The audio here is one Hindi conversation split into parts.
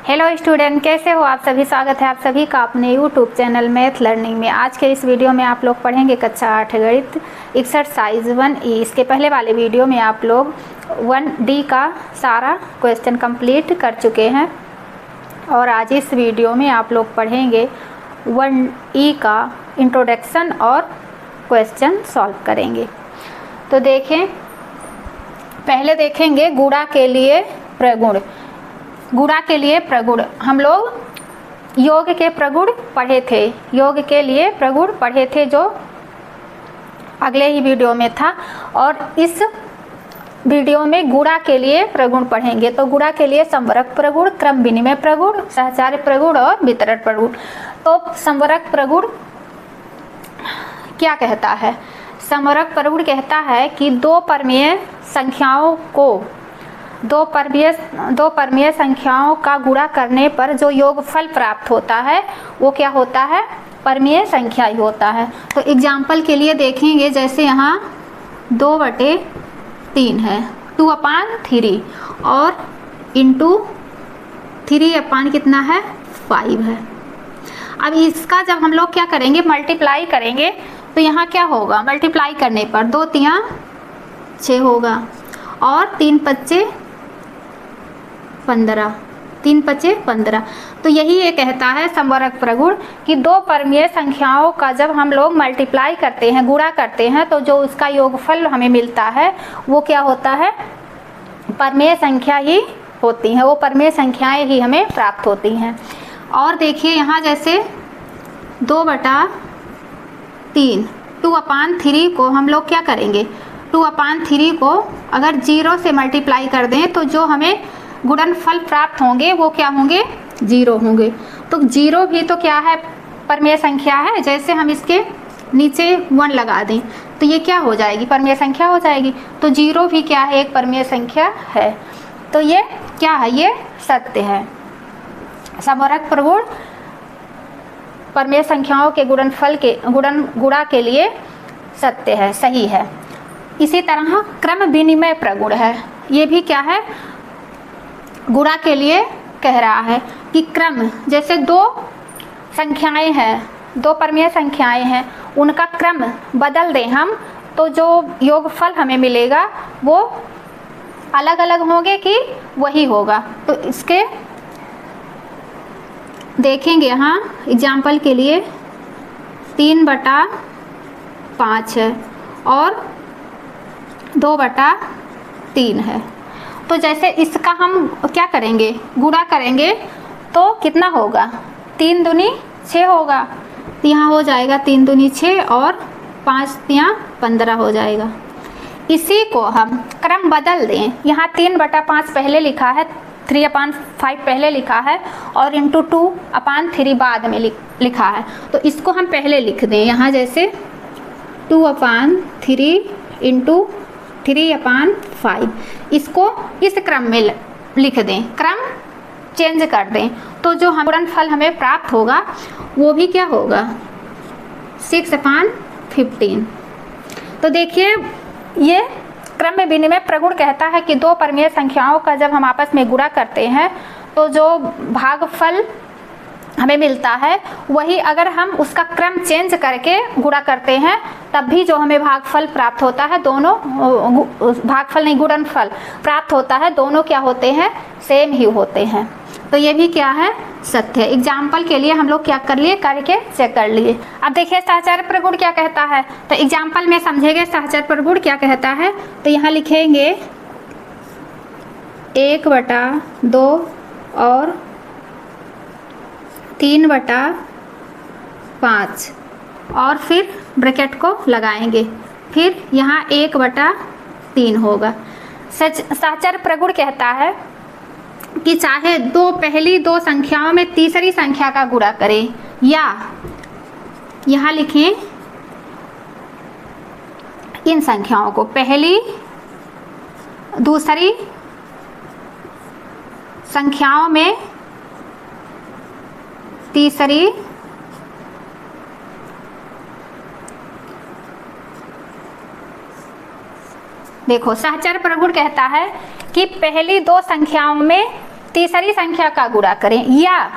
हेलो स्टूडेंट, कैसे हो आप सभी। स्वागत है आप सभी का अपने यूट्यूब चैनल मैथ लर्निंग में। आज के इस वीडियो में आप लोग पढ़ेंगे कक्षा 8 गणित एक्सरसाइज 1E। इसके पहले वाले वीडियो में आप लोग 1D का सारा क्वेश्चन कंप्लीट कर चुके हैं और आज इस वीडियो में आप लोग पढ़ेंगे 1E का इंट्रोडक्शन और क्वेश्चन सॉल्व करेंगे। तो देखें, पहले देखेंगे गुणा के लिए प्रगुण। गुणा के लिए प्रगुण हम लोग योग के प्रगुण पढ़े थे, योग के लिए प्रगुण पढ़े थे जो अगले ही वीडियो में था, और इस वीडियो में गुणा के लिए प्रगुण पढ़ेंगे। तो गुणा के लिए संवरक प्रगुण, क्रम विनिमय प्रगुण, सहचार्य प्रगुण और वितरण प्रगुण। तो संवरक प्रगुण क्या कहता है? संवरक प्रगुण कहता है कि दो परमीय संख्याओं को दो परमीय संख्याओं का गुणा करने पर जो योगफल प्राप्त होता है वो क्या होता है? परमीय संख्या ही होता है। तो एग्जाम्पल के लिए देखेंगे, जैसे यहाँ 2/3 है, 2/3 और इंटू 3 कितना है? 5 है। अब इसका जब हम लोग क्या करेंगे, मल्टीप्लाई करेंगे, तो यहाँ क्या होगा? मल्टीप्लाई करने पर 2 3 6 होगा और 3 5 15, 3 5 15। तो यही ये कहता है संवरक प्रगुण कि दो परमीय संख्याओं का जब हम लोग मल्टीप्लाई करते हैं, गुणा करते हैं, तो जो उसका योगफल हमें मिलता है वो क्या होता है? परमीय संख्या ही होती हैं, वो परमीय संख्याएं ही हमें प्राप्त होती हैं। और देखिए यहाँ जैसे 2/3, 2/3 को हम लोग क्या करेंगे? 2/3 को अगर 0 से मल्टीप्लाई कर दें तो जो हमें गुणनफल प्राप्त होंगे वो क्या होंगे? 0 होंगे। तो 0 भी तो क्या है? परमीय संख्या है। जैसे हम इसके नीचे 1 लगा दें तो ये क्या हो जाएगी? परमीय संख्या हो जाएगी। तो 0 भी क्या है? एक परमीय संख्या है। तो ये क्या है? ये सत्य है। संवरक प्रगुण परमीय संख्याओं के गुणनफल के गुणा के लिए सत्य है, सही है। इसी तरह क्रम विनिमय प्रगुण है, ये भी क्या है? गुणा के लिए कह रहा है कि क्रम, जैसे दो संख्याएं हैं, दो परमीय संख्याएं हैं, उनका क्रम बदल दें हम तो जो योगफल हमें मिलेगा वो अलग अलग होंगे कि वही होगा। तो इसके देखेंगे यहाँ एग्जाम्पल के लिए 3/5 है और 2/3 है। तो जैसे इसका हम क्या करेंगे? गुणा करेंगे तो कितना होगा? 3 दूनी 6 होगा। तो यहाँ हो जाएगा 3 दूनी 6 और 5 तियाँ 15 हो जाएगा। इसी को हम क्रम बदल दें, यहाँ 3/5 पहले लिखा है, 3/5 पहले लिखा है और इंटू 2/3 बाद में लिखा है। तो इसको हम पहले लिख दें, यहाँ जैसे 2/3 इंटू 3/5, इसको इस क्रम में लिख दें, क्रम चेंज कर दें, तो जो गुणनफल हमें प्राप्त होगा वो भी क्या होगा? 6/15। तो देखिए ये क्रम विनिमय प्रगुण कहता है कि दो परमीय संख्याओं का जब हम आपस में गुणा करते हैं तो जो भागफल हमें मिलता है वही अगर हम उसका क्रम चेंज करके गुणा करते हैं तब भी जो हमें भागफल प्राप्त होता है, दोनों भागफल नहीं गुणनफल प्राप्त होता है, दोनों क्या होते हैं? सेम ही होते हैं। तो ये भी क्या है? सत्य है। एग्जाम्पल के लिए हम लोग क्या कर लिए? करके चेक कर लिए। अब देखिए सहचार्य प्रगुण क्या कहता है, तो एग्जाम्पल में समझेंगे सहचार्य प्रगुण क्या कहता है। तो यहाँ लिखेंगे 1/2 और 3/5 और फिर ब्रैकेट को लगाएंगे, फिर यहाँ 1/3 होगा। सहचर प्रगुण कहता है कि चाहे पहली दो संख्याओं में तीसरी संख्या का गुणा करें, या यहाँ लिखें इन संख्याओं को, पहली दूसरी संख्याओं में तीसरी देखो सहचर प्रगुण कहता है कि पहली दो संख्याओं में तीसरी संख्या का गुणा करें या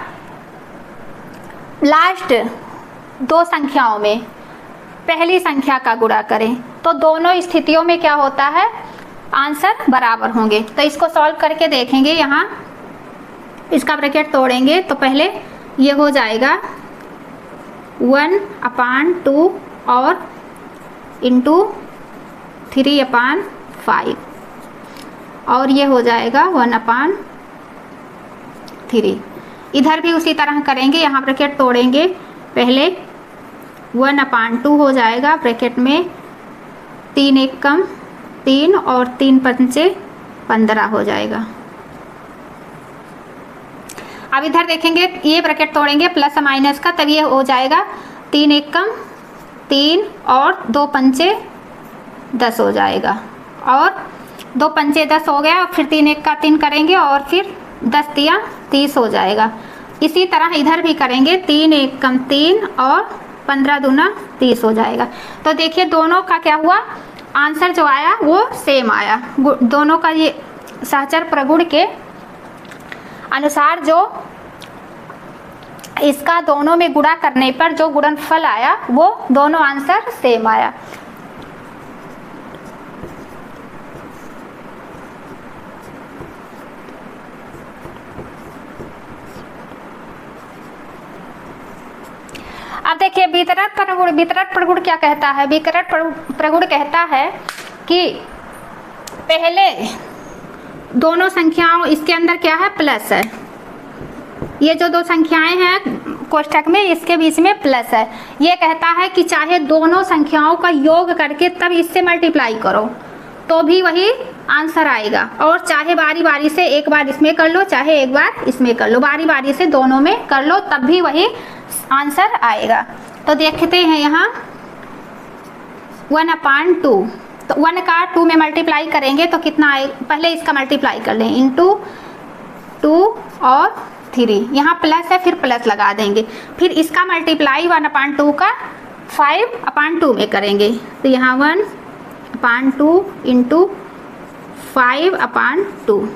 लास्ट दो संख्याओं में पहली संख्या का गुणा करें, तो दोनों स्थितियों में क्या होता है, आंसर बराबर होंगे। तो इसको सॉल्व करके देखेंगे। यहाँ इसका ब्रैकेट तोड़ेंगे तो पहले ये हो जाएगा 1/2 और इंटू 3/5 और ये हो जाएगा 1/3। इधर भी उसी तरह करेंगे, यहाँ ब्रैकेट तोड़ेंगे, पहले 1/2 हो जाएगा, ब्रैकेट में 3 एक कम 3 और 3 पंचे 15 हो जाएगा। अब इधर देखेंगे, ये ब्रैकेट तोड़ेंगे प्लस माइनस का, तब ये हो जाएगा 3 एक कम 3 और 2 पंचे 10 हो जाएगा, और 2 पंचे 10 हो गया, और फिर 3 एक का 3 करेंगे और फिर 10 तिया 30 हो जाएगा। इसी तरह इधर भी करेंगे, 3 एक कम 3 और 15 दूना 30 हो जाएगा। तो देखिए दोनों का क्या हुआ, आंसर जो आया वो सेम आया। दोनों का ये सहचर प्रगुण के अनुसार जो इसका दोनों में गुणा करने पर जो गुणनफल आया वो दोनों आंसर सेम आया। अब देखिए वितरण प्रगुण क्या कहता है। वितरण प्रगुण कहता है कि पहले दोनों संख्याओं, इसके अंदर क्या है, प्लस है, ये जो दो संख्याएं हैं कोष्ठक में इसके बीच में प्लस है। ये कहता है कि चाहे दोनों संख्याओं का योग करके तब इससे मल्टीप्लाई करो तो भी वही आंसर आएगा, और चाहे बारी बारी से एक बार इसमें कर लो चाहे एक बार इसमें कर लो, बारी बारी से दोनों में कर लो तब भी वही आंसर आएगा। तो देखते हैं यहाँ 1/2, तो 1 का 2 में मल्टीप्लाई करेंगे तो कितना आए, पहले इसका मल्टीप्लाई कर लें, इंटू 2 और 3, यहाँ प्लस है फिर प्लस लगा देंगे, फिर इसका मल्टीप्लाई 1/2 का 5/2 में करेंगे, तो यहाँ 1/2 इंटू 5/2,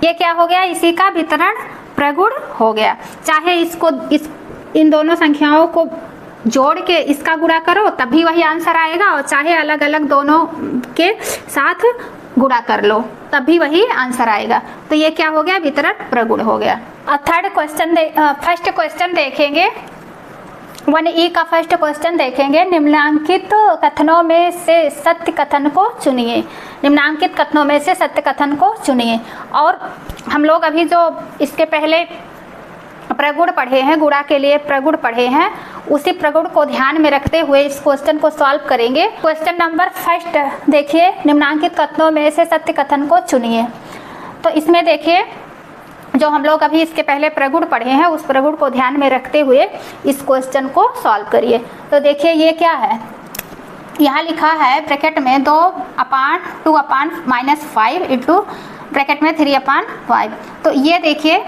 ये क्या हो गया, इसी का वितरण प्रगुण हो गया। चाहे इसको इन दोनों संख्याओं को जोड़ के इसका गुणा करो तब भी वही आंसर आएगा, और चाहे अलग अलग दोनों के साथ गुणा कर लो तब भी वही आंसर आएगा। तो ये क्या हो गया, वितरण प्रगुण हो गया। फर्स्ट क्वेश्चन देखेंगे, 1E का फर्स्ट क्वेश्चन देखेंगे। निम्नांकित कथनों में से सत्य कथन को चुनिए। निम्नांकित कथनों में से सत्य कथन को चुनिए। और हम लोग अभी जो इसके पहले प्रगुण पढ़े हैं, गुणा के लिए प्रगुण पढ़े हैं, उसी प्रगुण को ध्यान में रखते हुए इस क्वेश्चन को सॉल्व करेंगे। क्वेश्चन नंबर फर्स्ट देखिए, निम्नांकित कथनों में से सत्य कथन को चुनिए। तो इसमें देखिए जो हम लोग अभी इसके पहले प्रगुण पढ़े हैं उस प्रगुण को ध्यान में रखते हुए इस क्वेश्चन को सॉल्व करिए। तो देखिए ये क्या है, यहाँ लिखा है ब्रैकेट में 2/2/-5 इंटू ब्रैकेट में 3/5। तो ये देखिए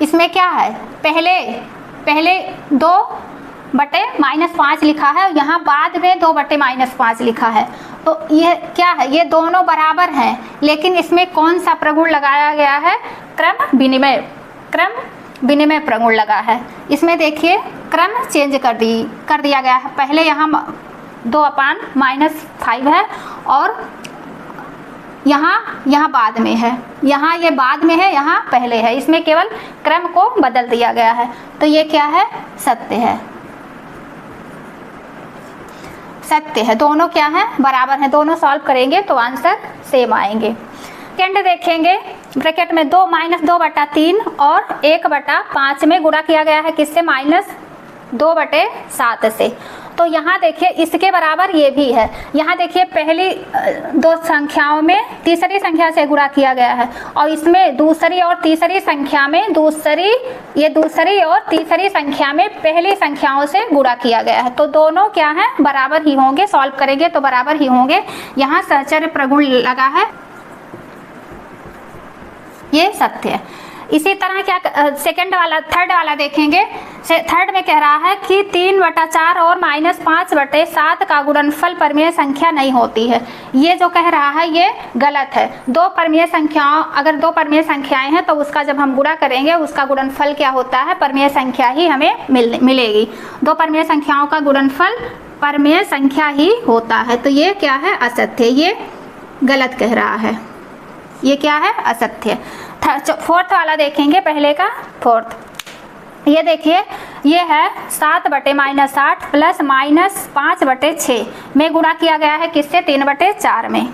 इसमें क्या है, पहले 2/-5 लिखा है, यहाँ बाद में 2/-5 लिखा है। तो ये क्या है, ये दोनों बराबर हैं, लेकिन इसमें कौन सा प्रगुण लगाया गया है, क्रम विनिमय प्रगुण लगा है। इसमें देखिए क्रम चेंज कर दिया गया है। पहले यहाँ 2/-5 है और यहाँ बाद में है, यहाँ ये बाद में है, यहाँ पहले है, इसमें केवल क्रम को बदल दिया गया है। तो ये क्या है, सत्य है, दोनों क्या है, बराबर हैं, दोनों सॉल्व करेंगे तो आंसर सेम आएंगे। सेकंड देखेंगे, ब्रैकेट में 2-2/3 और 1/5 में गुणा किया गया है, किससे, -2/7 से। तो यहाँ देखिए इसके बराबर ये भी है। यहाँ देखिए पहली दो संख्याओं में तीसरी संख्या से गुणा किया गया है, और इसमें दूसरी और तीसरी संख्या में दूसरी और तीसरी संख्या में पहली संख्याओं से गुणा किया गया है। तो दोनों क्या है, बराबर ही होंगे, सॉल्व करेंगे तो बराबर ही होंगे। यहाँ सहचर्य प्रगुण लगा है, ये सत्य है। इसी तरह क्या थर्ड वाला देखेंगे। थर्ड में कह रहा है कि 3/4 और -5/7 का गुणनफल परमेय संख्या नहीं होती है। ये जो कह रहा है ये गलत है। अगर दो परमेय संख्याएं हैं तो उसका जब हम गुणा करेंगे उसका गुणनफल क्या होता है, परमेय संख्या ही हमें मिलेगी। दो परमेय संख्याओं का गुणनफल परमेय संख्या ही होता है। तो ये क्या है, असत्य, ये गलत कह रहा है, ये क्या है, असत्य। फोर्थ वाला देखेंगे, पहले का फोर्थ। ये देखिए, ये है 7/-8 प्लस -5/6 में गुणा किया गया है किससे, 3/4 में।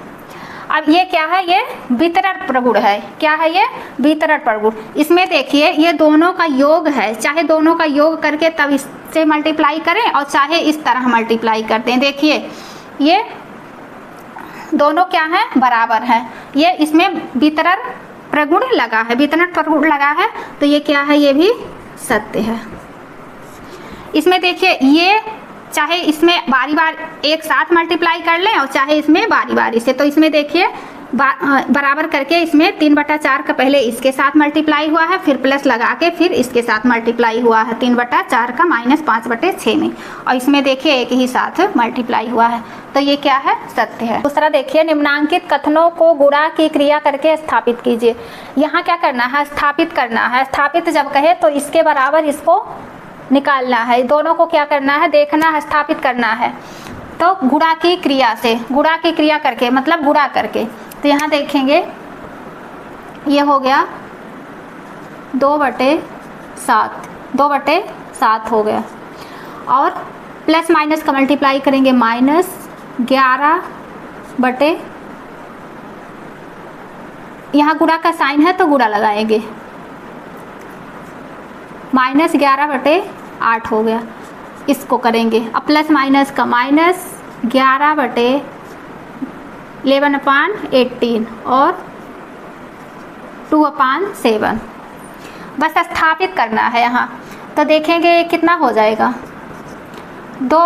अब ये क्या है, ये वितरण प्रगुण है। क्या है ये, वितरण प्रगुण। इसमें देखिए ये दोनों का योग है, चाहे दोनों का योग करके तब इससे मल्टीप्लाई करें और चाहे इस तरह मल्टीप्लाई करते हैं। देखिए ये दोनों क्या है, बराबर है। ये इसमें वितरण प्रगुण लगा है, वितरण प्रगुण लगा है, तो ये क्या है, ये भी सत्य है। इसमें देखिए ये चाहे इसमें बारी बार एक साथ मल्टीप्लाई कर लें और चाहे इसमें बारी बारी से, तो इसमें देखिए बराबर करके इसमें 3/4 का पहले इसके साथ मल्टीप्लाई हुआ है, फिर प्लस लगा के फिर इसके साथ मल्टीप्लाई हुआ है 3/4 का -5/6 में, और इसमें देखिए एक ही साथ मल्टीप्लाई हुआ है, तो ये क्या है, सत्य है। दूसरा देखिए, निम्नांकित कथनों को गुणा की क्रिया करके स्थापित कीजिए। यहाँ क्या करना है, स्थापित करना है। स्थापित जब कहे तो इसके बराबर इसको निकालना है, दोनों को क्या करना है, देखना है, स्थापित करना है। तो गुणा की क्रिया से, गुणा की क्रिया करके मतलब गुणा करके, तो यहाँ देखेंगे ये हो गया 2/7 हो गया, और प्लस माइनस का मल्टीप्लाई करेंगे -11 यहाँ गुणा का साइन है तो गुणा लगाएंगे, -11/8 हो गया, इसको करेंगे। अब प्लस माइनस का -11/11/18 और 2/7 बस स्थापित करना है यहाँ। तो देखेंगे कितना हो जाएगा, 2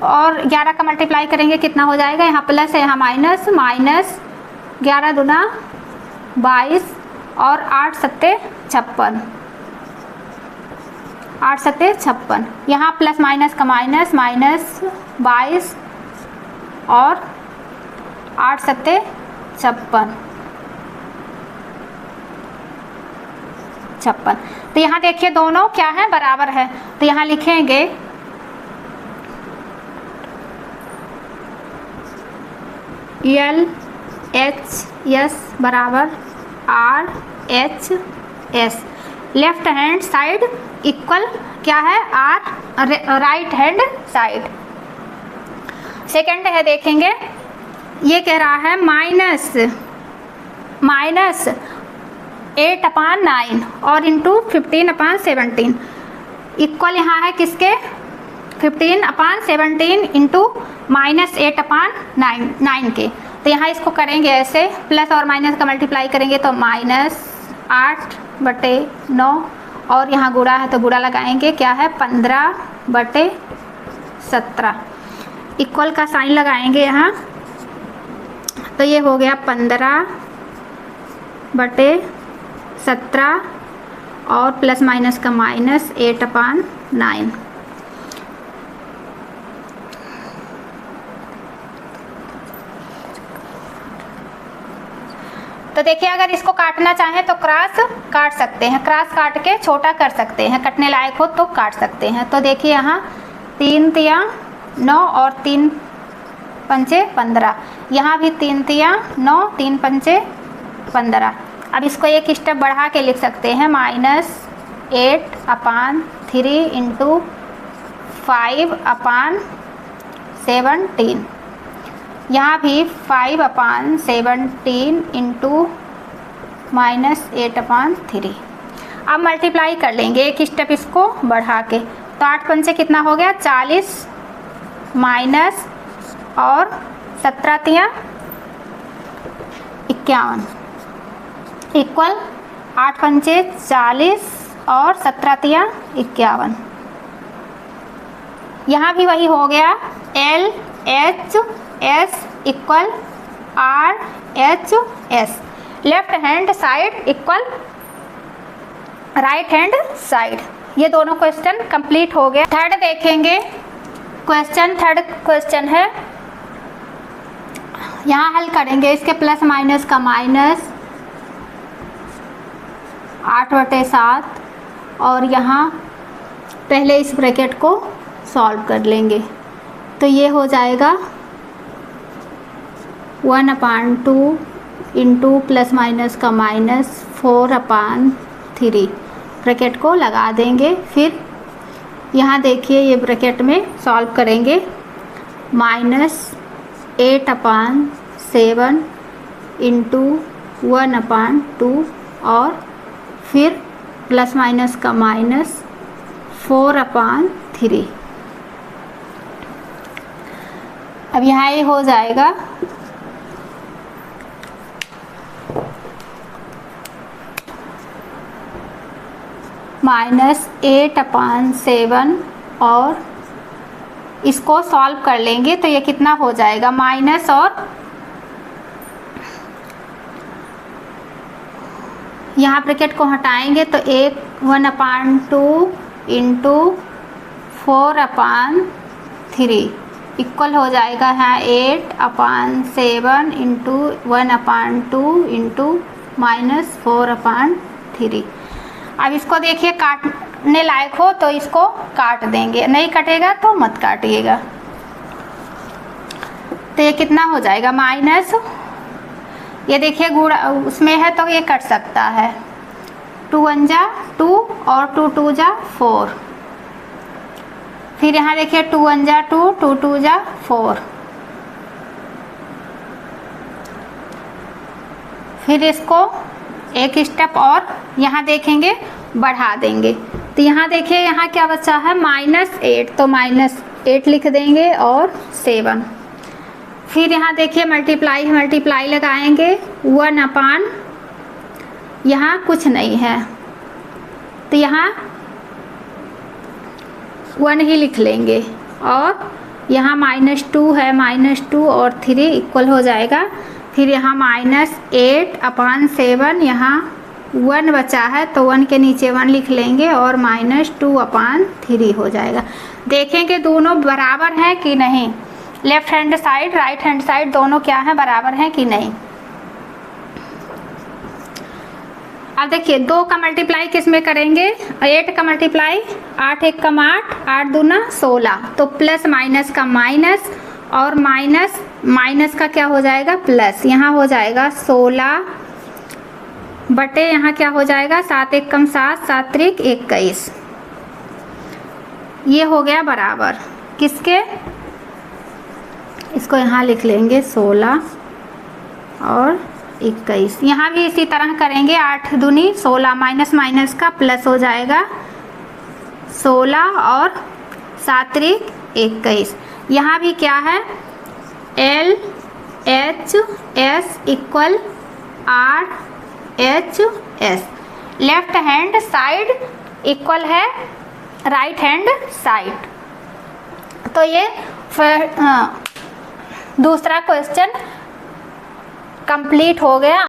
और 11 का मल्टीप्लाई करेंगे कितना हो जाएगा, यहाँ प्लस है यहाँ माइनस, -11 दूना 22 और 8 सत्ते 56, 8 सत्ते 56, यहाँ प्लस माइनस का माइनस, -22 और 8 सत्ते 56। तो यहाँ देखिए दोनों क्या है, बराबर है, तो यहाँ लिखेंगे LHS बराबर RHS, left hand side equal क्या है, R right hand side. Second है देखेंगे, ये कह रहा है -8/9 और इंटू 15/17 इक्वल यहाँ है किसके, 15/17 इंटू -8/9 के। तो यहाँ इसको करेंगे ऐसे, प्लस और माइनस का मल्टीप्लाई करेंगे तो -8/9 और यहाँ गुणा है तो गुणा लगाएंगे, क्या है 15/17 इक्वल का साइन लगाएंगे यहाँ, तो ये हो गया 15/17 और प्लस माइनस का -8/9। तो देखिए अगर इसको काटना चाहें तो क्रॉस काट सकते हैं, क्रॉस काट के छोटा कर सकते हैं, कटने लायक हो तो काट सकते हैं। तो देखिए यहाँ 3 तिया 9 और 3 पंचे 15, यहाँ भी 3 तिया 9 3 पंचे 15। अब इसको एक स्टेप बढ़ा के लिख सकते हैं, -8/3 इंटू 5/17, यहाँ भी 5/17 इंटू -8/3। अब मल्टीप्लाई कर लेंगे एक स्टेप इसको बढ़ा के, तो 8 पंचे कितना हो गया 40 माइनस और 17 तिया 51 इक्वल 8 पंचे 40 और 17 तिया 51। यहाँ भी वही हो गया, LHS equal RHS, left hand side equal right hand side. ये दोनों क्वेश्चन कंप्लीट हो गया। थर्ड देखेंगे थर्ड क्वेश्चन है, यहाँ हल करेंगे इसके प्लस माइनस का माइनस 8/7 और यहाँ पहले इस ब्रैकेट को सॉल्व कर लेंगे तो ये हो जाएगा 1/2 इंटू प्लस माइनस का माइनस 4/3 ब्रैकेट को लगा देंगे। फिर यहाँ देखिए ये ब्रैकेट में सॉल्व करेंगे -8/7 इंटू 1/2 और फिर प्लस माइनस का माइनस 4/3। अब यहाँ ये हो जाएगा -8/7 और इसको सॉल्व कर लेंगे तो ये कितना हो जाएगा, माइनस और यहाँ ब्रैकेट को हटाएंगे तो 1/2 इंटू 4/3 इक्वल हो जाएगा है 8/7 इंटू 1/2 इंटू -4/3। अब इसको देखिए काटने लायक हो तो इसको काट देंगे, नहीं कटेगा तो मत काटिएगा। तो ये कितना हो जाएगा माइनस, ये देखिए गुणा उसमें है तो ये कट सकता है, 2 1 जा 2 और 2 2 जा 4। फिर यहाँ देखिए 2 1 जा 2 2 2 जा 4। फिर इसको एक स्टेप और यहाँ देखेंगे बढ़ा देंगे तो यहाँ देखिए यहाँ क्या बचा है -8 तो -8 लिख देंगे और 7। फिर यहाँ देखिए मल्टीप्लाई लगाएंगे 1/, यहाँ कुछ नहीं है तो यहाँ 1 ही लिख लेंगे और यहाँ -2 है, -2 और 3 इक्वल हो जाएगा। फिर यहाँ -8/7 यहाँ 1 बचा है तो 1 के नीचे 1 लिख लेंगे और -2/3 हो जाएगा। देखेंगे दोनों बराबर हैं कि नहीं, left hand side right hand side दोनों क्या है, बराबर हैं कि नहीं। अब देखिए 2 का मल्टीप्लाई किस में करेंगे, 8 का मल्टीप्लाई 8 1 का 8 8 दूना 16 तो प्लस माइनस का माइनस और माइनस का क्या हो जाएगा प्लस, यहाँ हो जाएगा 16 बटे यहाँ क्या हो जाएगा 7 1 कम 7 7 3 21। ये हो गया बराबर किसके, इसको यहाँ लिख लेंगे 16 और 21। यहाँ भी इसी तरह करेंगे 8 दूनी 16 माइनस का प्लस हो जाएगा 16 और 7 3 21। यहाँ भी क्या है LHS equal RHS, left hand side equal है राइट हैंड साइड। तो ये दूसरा क्वेश्चन कंप्लीट हो गया।